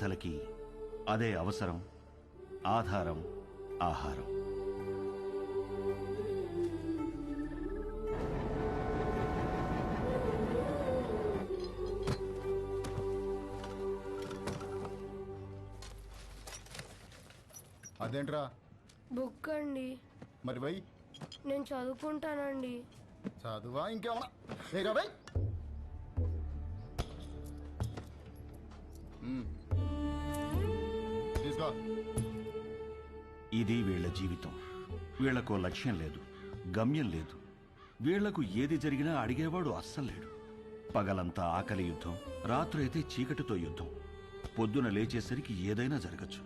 తలకి అదే అవసరం, ఆధారం, ఆహారం. అదేంట్రా? బుక్ అండి. మరి వై నేను చదువుకుంటానండి. చదువా ఇంకేమన్నా? ఏ రాబాయ్, తీసుకో. ఇది వీళ్ల జీవితం. వీళ్లకో లక్ష్యం లేదు, గమ్యం లేదు. వీళ్లకు ఏది జరిగినా అడిగేవాడు అస్సలు లేడు. పగలంతా ఆకలి యుద్ధం, రాత్రైతే చీకటితో యుద్ధం. పొద్దున లేచేసరికి ఏదైనా జరగచ్చు.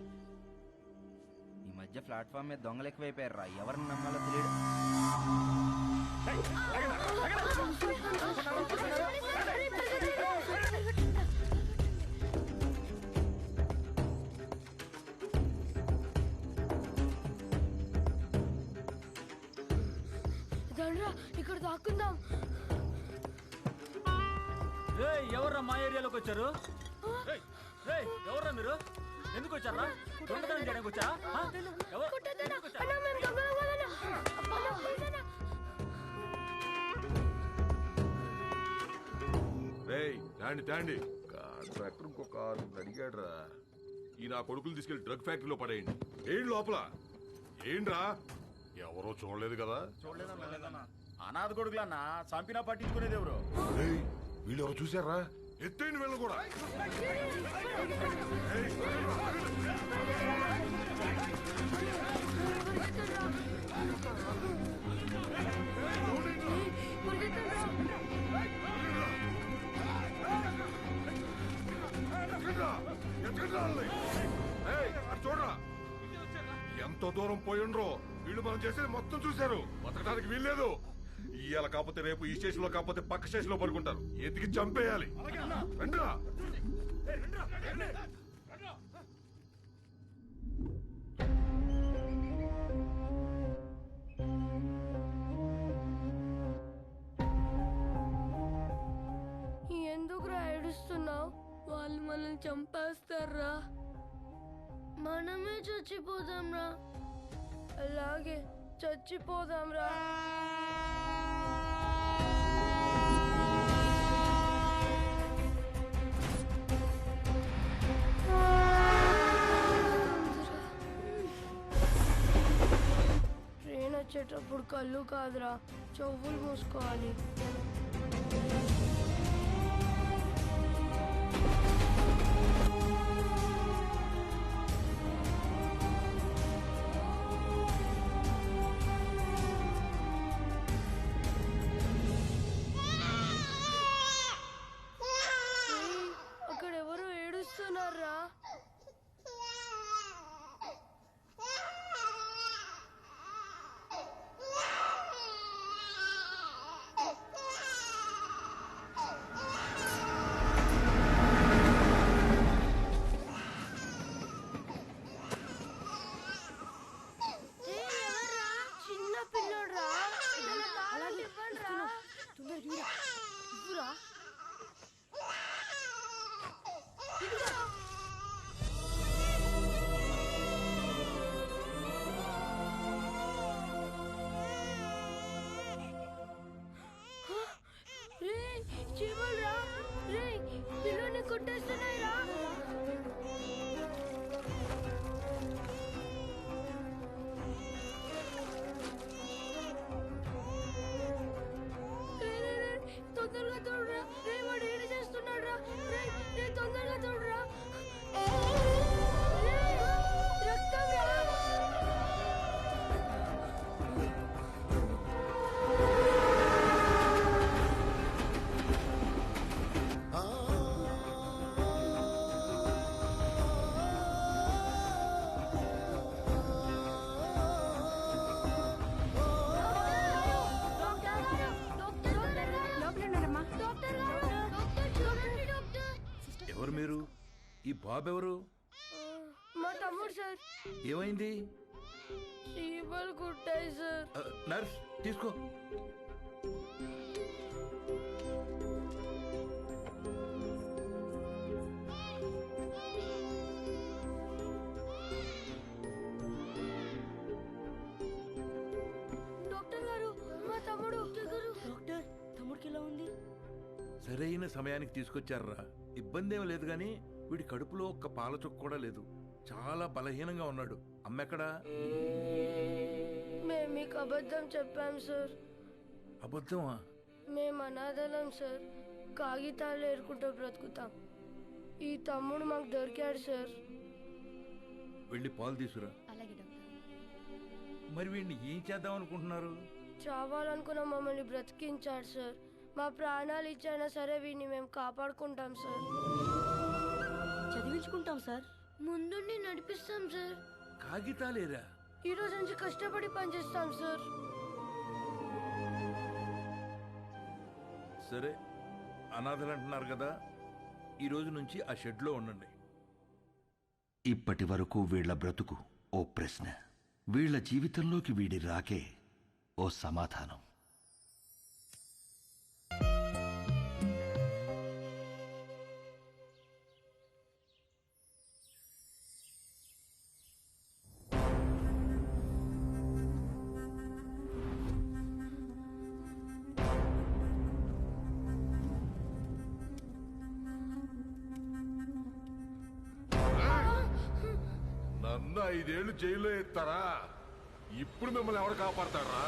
ఈ మధ్య ప్లాట్ఫామ్ మీద దొంగలు ఎక్కువైపోయారా, ఎవరిని నమ్మాలో తెలియదు. ఇక్కడ దాక్కుందాం. ఎవర్రా మా ఏరియాలోకి వచ్చారు? ఎవర్రా మీరు? ఎందుకు వచ్చారా? దొంగతనం చేయడానికి వచ్చారా? తాండి కాంట్రాక్టర్ ఇంకో కారు అడిగాడ్రా. ఈ నా కొడుకులు తీసుకెళ్లి డ్రగ్ ఫ్యాక్టరీలో పడేయండి. ఏంటి లోపల? ఏంట్రా, ఎవరో చూడలేదు కదా? చూడలేదన్నా, అనాథ కొడుకులన్నా, చంపినా పట్టించుకునేది ఎవరు? వీళ్ళు ఎవరు చూసారా? ఎత్తేయండి వీళ్ళు కూడా. చూడరా ఎంత దూరం పోయిండ్రో. వీళ్ళు మనం చేసేది మొత్తం చూశారు. బతకడానికి వీల్లేదు. ఇవాళ కాకపోతే రేపు ఈ స్టేషన్ లో కాకపోతే పక్క స్టేషన్ లో పడుకుంటారు. ఎతికి చంపేయాలి. రండిరా. ఎందుకురా ఏడుస్తున్నావు? వాళ్ళు మనల్ని చంపేస్తారా? మనమే చచ్చిపోదాంరా. అలాగే చచ్చిపోదాంరా. ట్రైన్ వచ్చేటప్పుడు కళ్ళు కాదురా, చెవులు మూసుకోవాలి. అక్కడ ఎవరో ఏడుస్తున్నారా? చిన్న పిల్లోడ్రా. చీమల్రా, పిల్లోని కొట్టేస్తున్నాయిరా. తొందరగా తోడురా. వాడు ఏడు చేస్తున్నాడు రా. తొందరగా తోడురా. రక్తం రా. ఎవరు మీరు? ఈ బాబు ఎవరు? మా తమ్ముడు సార్. ఏమైంది? చీమలు కుట్టాయి సార్. నర్స్ తీసుకో. సరైన సమయానికి తీసుకొచ్చారా. ఇబ్బంది ఏం లేదు గాని వీడి కడుపులో ఒక్క పాల చుక్క కూడా లేదు. చాలా బలహీనంగా ఉన్నాడు. అమ్మెక్కడా? మేము మీకు అబద్ధం చెప్పాం సార్. అబద్ధమా? మేము అనాథలం సార్. కాగితాలు ఏరుకుంటూ బ్రతుకుతాం. ఈ తమ్ముడు మాకు దొరికాడు సార్. వెళ్ళి పాలు తీసుకురా. మరి వీడిని ఏం చేద్దాం అనుకుంటున్నారు? చావాలనుకున్న మమ్మల్ని బ్రతికించాడు సార్. మా ప్రాణాలు ఇచ్చైనా సరే వీడిని మేము కాపాడుకుంటాం సార్. చదివించుకుంటాం సార్. ముందుండి నడిపిస్తాం సార్. కాగితాలేరా? ఈ రోజు నుంచి కష్టపడి పనిచేస్తాం సార్. సరే, అనాథలు అంటున్నారు కదా, ఈ రోజు నుంచి ఆ షెడ్లో ఉండండి. ఇప్పటి వరకు వీళ్ల బ్రతుకు ఓ ప్రశ్న, వీళ్ల జీవితంలోకి వీడి రాకే ఓ సమాధానం. నన్ను 5 ఏళ్ళు జైల్లో ఎత్తారా? ఇప్పుడు మిమ్మల్ని ఎవరు కాపాడతారా?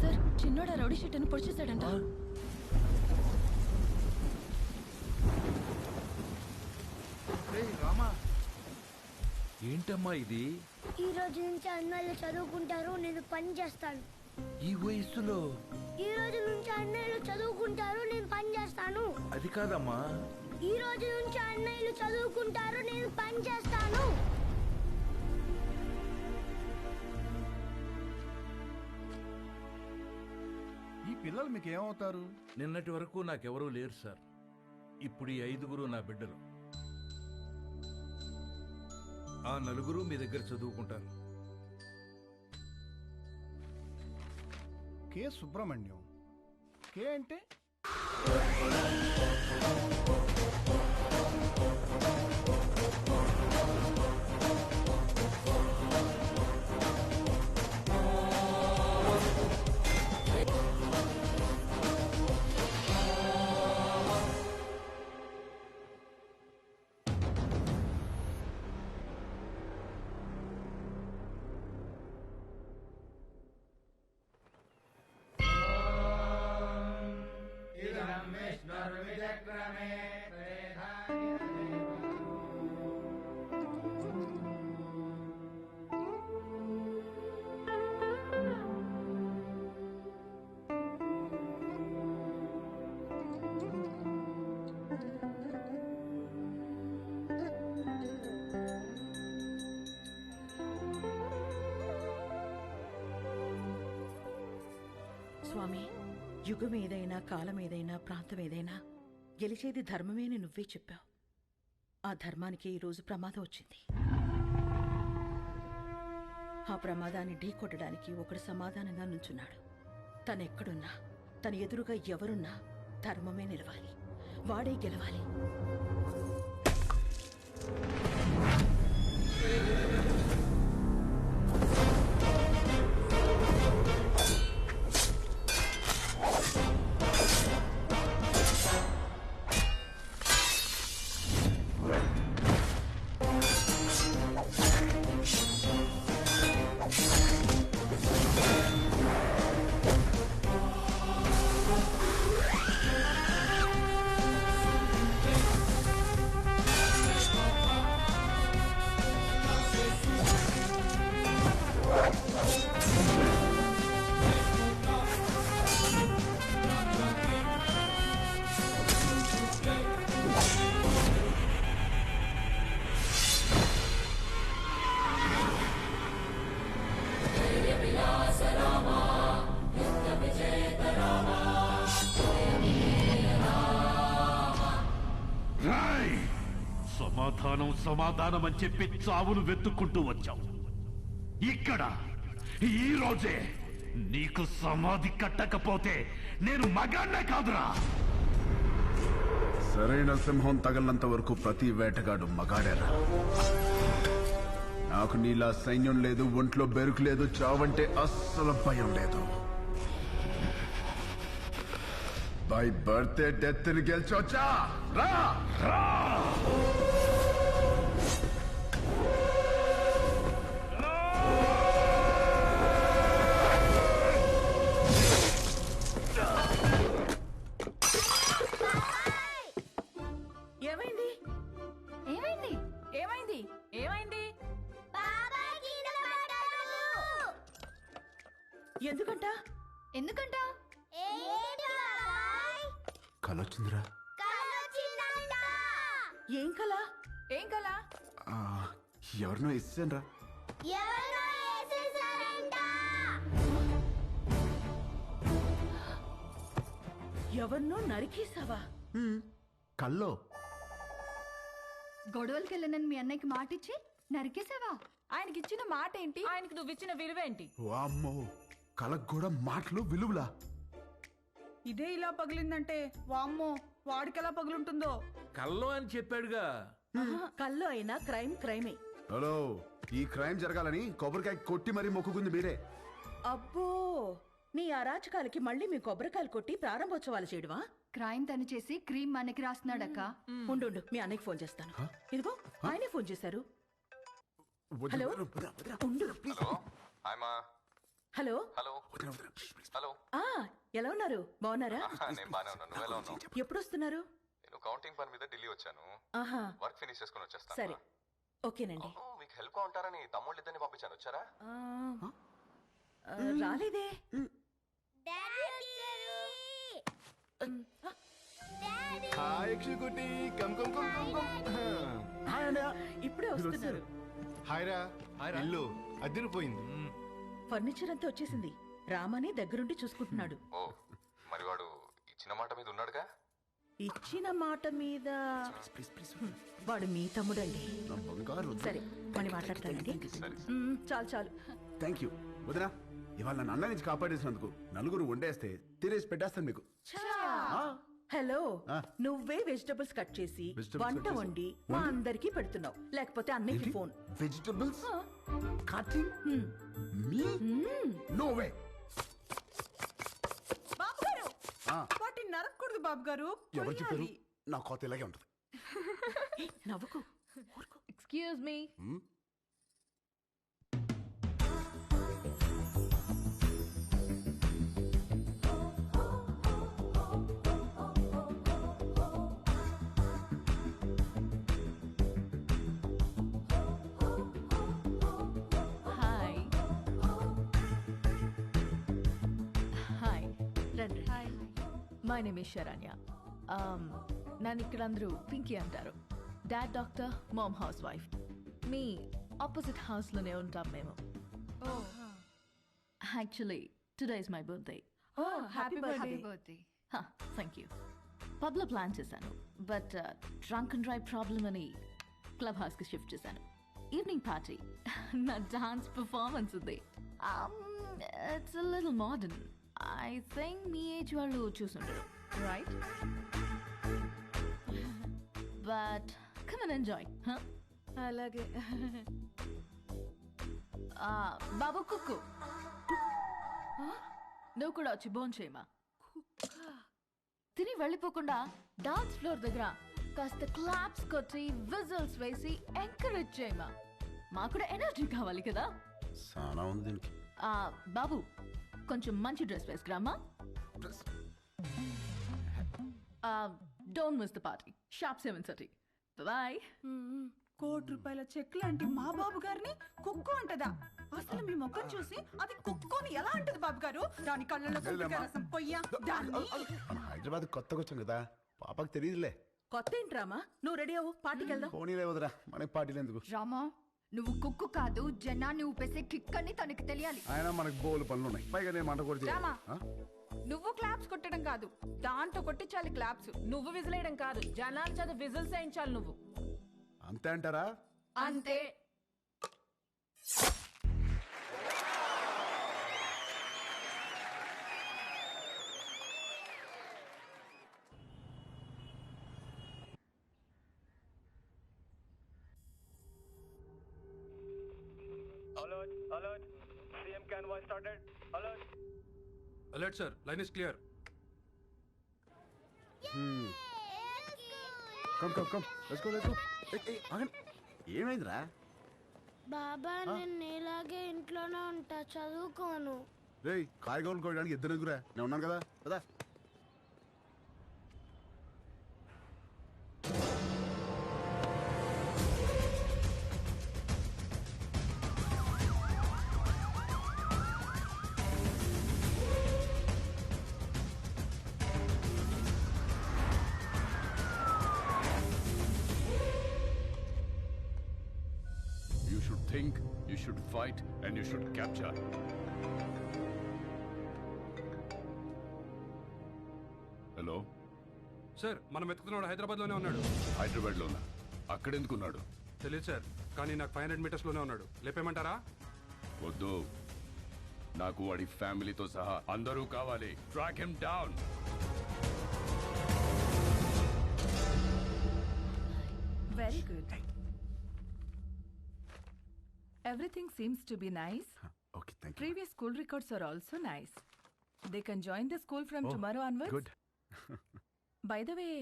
సార్, చిన్నోడ రౌడీ షీట్ను పొడిచేశాడంట. రామా, ఏంటమ్మా ఇది? ఈ రోజు నుంచి అన్నయ్యలు చదువుకుంటారు, నేను పని చేస్తాను. ఈ వయస్సులో? ఈ రోజు నుంచి అన్నయ్యలు చదువుకుంటారు, నేను పని చేస్తాను. అది కాదమ్మా. ఈ రోజు నుంచి అన్నయ్యలు చదువుకుంటారు, నేను పని చేస్తాను. ఈ పిల్లలు మీకు ఏమవుతారు? నిన్నటి వరకు నాకెవరూ లేరు సార్. ఇప్పుడు ఈ 5గురు నా బిడ్డలు. ఆ 4 మీ దగ్గర చదువుకుంటారు. కే సుబ్రహ్మణ్యం. కే అంటే స్వామి, యుగం ఏదైనా, కాలం ఏదైనా, ప్రాంతం ఏదైనా గెలిచేది ధర్మమే అని నువ్వే చెప్పావు. ఆ ధర్మానికి ఈరోజు ప్రమాదం వచ్చింది. ఆ ప్రమాదాన్ని ఢీకొట్టడానికి ఒకడు సమాధానంగా నుంచున్నాడు. తనెక్కడున్నా, తన ఎదురుగా ఎవరున్నా ధర్మమే నిలవాలి, వాడే గెలవాలి. సమాధానం సమాధానం అని చెప్పి చావును వెతుక్కుంటూ వచ్చావు. ఇక్కడ ఈ రోజే నీకు సమాధి కట్టకపోతే నేను మగాన్నే కాదురా. సరైన సింహం తగలంత వరకు ప్రతి వేటగాడు మగాడేరా. నాకు నీలా సైన్యం లేదు, ఒంట్లో బెరుకు లేదు, చావంటే అస్సలు భయం లేదు. బై బర్త్డే డెత్ ని గెలిచొచ్చా రా. ఏమైంది ఏమైంది ఏమైంది ఏమైంది? ఎందుకంట ఎందుకంట కలొచ్చిందిరా. ఏం కల ఏం కల? ఎవరినో ఇస్తానరా. ఎవరినో నరికేసావా? కల్లో గొడవలకి వెళ్ళనని మీ అన్నయ్యకి మాటిచ్చి నరికేసావా? ఆయనకి ఇచ్చిన మాట ఏంటి? ఆయనకి నువ్వు ఇచ్చిన విలువేంటి? వామ్మో, కలకు కూడా మాటలు విలువలా. ఇదే ఇలా పగిలిందంటే వామ్మో వాడికెలా పగులుంటుందో. కల్లో అని చెప్పాడుగా. కల్లో అయినా క్రైమ్ క్రైమే. హలో, ఈ క్రైమ్ జరగాలని కొబ్బరికాయ కొట్టి మరీ మొక్కుకుంది మీరే. అబ్బో, నీ అరాచకాలకి మళ్ళీ మీ కొబ్బరికాయలు కొట్టి ప్రారంభోత్సవాలు చేయడమా? క్రైమ్ తను చేసి క్రీమ్ మనకి రాస్తున్నాడక్క. ఉండు మీ అన్నయ్యకి ఫోన్ చేస్తాను. ఇదిగో ఆయనే ఫోన్ చేశారు. హలో ఉండు. హలో హలో ఆ ఎలా ఉన్నారు? బాగున్నారా? నేను బానే ఉన్నాను. నువ్వు ఎలా ఉన్నావు? ఎప్పుడు వస్తున్నారు? నేను కౌంటింగ్ పని మీద ఢిల్లీ వచ్చాను. ఆహా, వర్క్ ఫినిష్ చేసుకుని వచ్చేస్తాను. సరే ఓకేనండి. మీకు హెల్ప్ గా ఉంటారని తమ్ముళ్ళు ఇద్దరిని పంపించాను. వచ్చారా? రాలేదే. ఇప్పుడే వస్తున్నారు. హాయ్రా. ఇల్లు అదిరిపోయింది. ఫర్నిచర్ అంతా వచ్చేసింది. రామని దగ్గరుండి చూసుకుంటున్నాడు. ఓ, మరి వాడు ఇచ్చిన మాట మీద ఉన్నాడుగా? ఇచ్చిన మాట మీద వాడు మీ తమ్ముడండి. సరే మళ్ళీ మాట్లాడతానండి. చాలు చాలు. థ్యాంక్ యూ వదినా. ఇవాళ నన్ను అన్న నుంచి కాపాడేసినందుకు నలుగురు వండేస్తే తినేసి పెట్టేస్తాను మీకు. హలో, నువ్వే వెజిటబుల్స్ కట్ చేసి వంట వండి మా అందరికి పెడుతున్నావు. లేకపోతే అన్నయ్యకి ఫోన్. వెజిటబుల్స్ కటింగ్ మీ? No way. బాబు గారు, వాటిని నరకూడదు బాబు గారు. ఎవరు చెప్పారు? నా కోత ఇలాగే ఉంటుంది. నవ్వుకు. Excuse me. My name is Saranya. నన్ను ఇక్కడ అందరూ పింకీ అంటారు. Dad doctor, mom housewife. మీ ఆపోజిట్ హౌస్లోనే ఉంటాం మేము. Actually today is my birthday. Happy birthday. Thank you. పబ్లో ప్లాన్ చేశాను, but drunk and drive problem అని క్లబ్ హౌస్కి షిఫ్ట్ చేశాను. ఈవినింగ్ పార్టీ, నా డాన్స్ పర్ఫార్మెన్స్ ఉంది. It's a little modern. I think మీ ఏజ్ వాళ్ళు చూసుంటారు, right? But come and enjoy, huh? అలాగే. బాబు కుక్కు, నువ్వు కూడా వచ్చి బోన్ చేయమా. తిని వెళ్ళిపోకుండా డాన్స్ ఫ్లోర్ దగ్గర కాస్త క్లాప్స్ కొట్టి విజిల్స్ వేసి ఎంకరేజ్ చేయమా. మాకు కూడా ఎనర్జీ కావాలి కదా. సానా ఉంది దీనికి. బాబు కొంచెం మంచి డ్రెస్ వేసుకురామా. Don't miss the party. Sharp 7:30. Bye. ₹1,00,00,000 cheque లాంటి మా బాబు గారిని కుక్కు అంటదా? అసలు మీ మొక్కను చూసి అది కుక్కుని ఎలా అంటది బాబు గారు? దాని కళ్ళలో రసం పొయ్యా. హైదరాబాద్ కొత్తగా వచ్చాం కదా, పాపకు తెలియదులే. కొత్త ఏంట్రామా? నువ్వు రెడీ అవ్వు, పార్టీకి వెళ్దాం. పోనీలే వదరా, మనకి పార్టీలు ఎందుకు? రామా, నువ్వు కుక్కు కాదు, జనాన్ని ఊపేసే కిక్ అని తనకి తెలియాలి. ఆయన మనకు బోలు పనులు ఉన్నాయి, పైగా నేను మంట కూడా రామా, నువ్వు క్లాప్స్ కొట్టడం కాదు, దాంతో కొట్టించాలి క్లాప్స్. నువ్వు విజిలేయడం కాదు, జనాల చేత విజిల్స్ వేయించాలి. నువ్వు అంతే అంటారా? అంతే. Alert. CM convoy started. Alert. Alert, sir. Line is clear. Come let's go. ఆగండి. ఏమైందిరా? బాబా నేను నీలాగే ఇంట్లోనే ఉంటా, చదువుకోను. రేయ్, కాయగూరలు కోయడానికి ఇద్దరు ఎదుగురా, నేను ఉన్నాను కదా కదా. You should think, you should fight, and you should capture. Hello sir, మనం వెతుకుతున్నాడు హైదరాబాద్లోనే ఉన్నాడు. హైదరాబాద్లోనా? అక్కడెందుకున్నాడు? తెలియదు సార్, కానీ నాకు 500 మీటర్స్లోనే ఉన్నాడు. లేపేమంటారా? వద్దు, నాకు వాడి ఫ్యామిలీతో సహా అందరూ కావాలి. Track him down. Very good. Everything seems to be nice. Okay, thank you. Previous school records are also nice. They can join the school from tomorrow onwards. Good. By the way,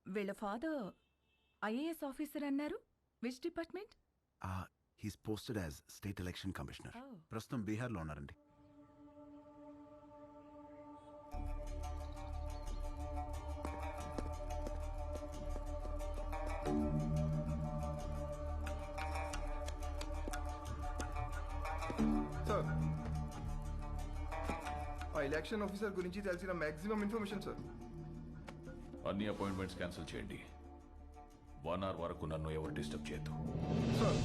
వీళ్ళ father IAS officer అన్నారు. Which department? He's posted as State Election Commissioner. ప్రస్తుతం బీహార్లో ఉన్నారండి. Sir, ఆ election officer గురించి తెలిసిన maximum information sir. అన్ని appointments cancel చేయండి. 1 hour వరకు నన్ను ఎవరు డిస్టర్బ్ చేయొద్దు. సార్,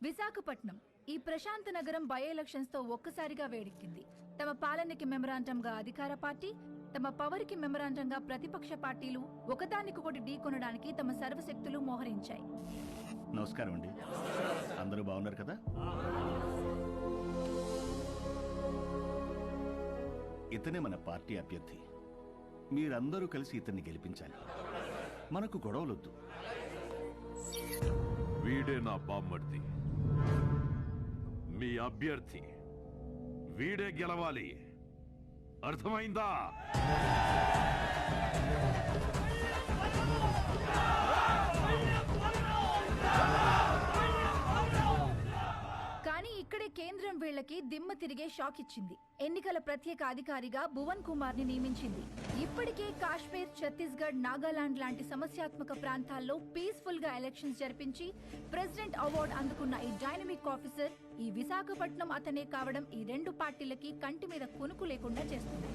విశాఖపట్నం ఈ ప్రశాంత నగరం బై ఎలక్షన్స్ తో ఒక్కసారిగా వేడెక్కింది. తమ పాలనకి మెమరాండంగా అధికార పార్టీ, తమ పవర్ కి మెమరాండంగా ప్రతిపక్ష పార్టీలు ఒకదానికొకటి ఢీకొనడానికి తమ సర్వశక్తులు మోహరించాయి. నమస్కారం అండి, అందరూ బాగున్నారు కదా? ఇతనే మన పార్టీ అభ్యర్థి. మీరందరూ కలిసి ఇతన్ని గెలిపించాలి. మనకు గొడవలొద్దు. వీడే నా బామ్మర్ది, మీ అభ్యర్థి. వీడే గెలవాలి, అర్థమైందా? కానీ ఇక్కడే కేంద్రం వీళ్ళకి దిమ్మ తిరిగే షాక్ ఇచ్చింది. ఎన్నికల ప్రత్యేక అధికారిగా భువన్ కుమార్ ని నియమించింది. ఇప్పటికే కాశ్మీర్, ఛత్తీస్గఢ్, నాగాలాండ్ లాంటి సమస్యాత్మక ప్రాంతాల్లో పీస్ఫుల్ గా ఎలక్షన్స్ జరిపించి ప్రెసిడెంట్ అవార్డు అందుకున్న ఈ డైనమిక్ ఆఫీసర్ ఈ విశాఖపట్నం అతనే కావడం ఈ రెండు పార్టీలకి కంటి మీద కునుకు లేకుండా చేస్తుంది.